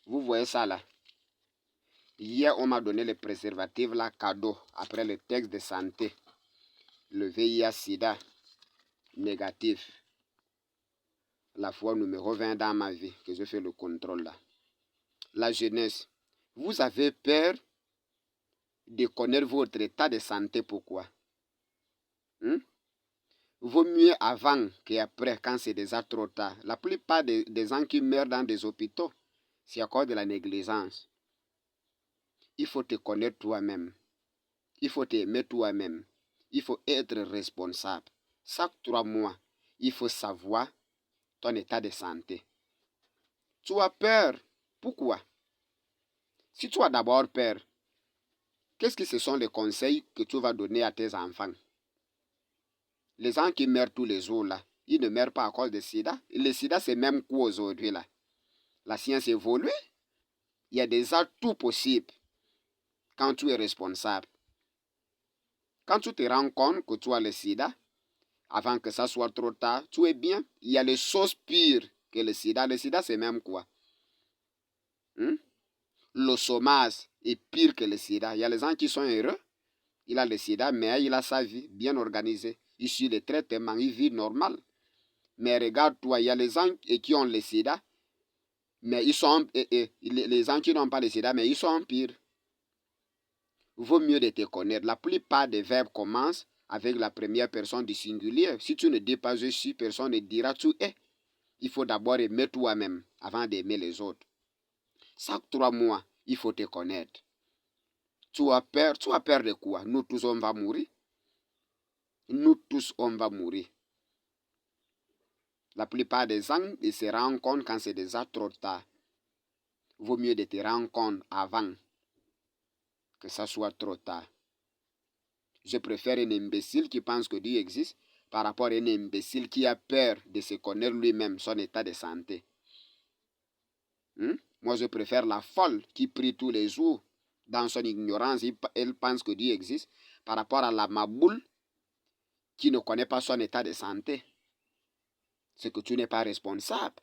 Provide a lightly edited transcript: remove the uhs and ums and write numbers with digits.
Vous voyez ça là? Hier, on m'a donné les préservatifs là, cadeau, après le texte de santé. Le VIH-Sida négatif. La fois numéro 20 dans ma vie que je fais le contrôle là. La jeunesse, vous avez peur de connaître votre état de santé, pourquoi? Vaut mieux avant qu'après, quand c'est déjà trop tard. La plupart des gens qui meurent dans des hôpitaux, c'est à cause de la négligence. Il faut te connaître toi-même. Il faut t'aimer toi-même. Il faut être responsable. Chaque 3 mois, il faut savoir ton état de santé. Tu as peur. Pourquoi? Si tu as d'abord peur, qu'est-ce que ce sont les conseils que tu vas donner à tes enfants? Les gens qui meurent tous les jours là, ils ne meurent pas à cause de sida. Le sida, c'est même quoi aujourd'hui là? La science évolue. Il y a déjà tout possible quand tu es responsable. Quand tu te rends compte que tu as le sida, avant que ça soit trop tard, tu es bien. Il y a les choses pires que le sida. Le sida, c'est même quoi? Le chômage est pire que le sida. Il y a les gens qui sont heureux. Il a le sida, mais il a sa vie bien organisée. Il suit les traitements, il vit normal. Mais regarde-toi, il y a les gens qui ont le sida, mais ils sont, les gens qui n'ont pas le sida, mais ils sont en pire. Vaut mieux de te connaître. La plupart des verbes commencent avec la première personne du singulier. Si tu ne dis pas je suis, personne ne dira tu es. Il faut d'abord aimer toi-même avant d'aimer les autres. Chaque 3 mois, il faut te connaître. Tu as peur de quoi? Nous tous, on va mourir. Nous tous, on va mourir. La plupart des gens, ils se rendent compte quand c'est déjà trop tard. Vaut mieux de te rendre compte avant que ça soit trop tard. Je préfère un imbécile qui pense que Dieu existe par rapport à un imbécile qui a peur de se connaître lui-même son état de santé. Moi, je préfère la folle qui prie tous les jours dans son ignorance. Elle pense que Dieu existe par rapport à la maboule qui ne connaît pas son état de santé. C'est que tu n'es pas responsable.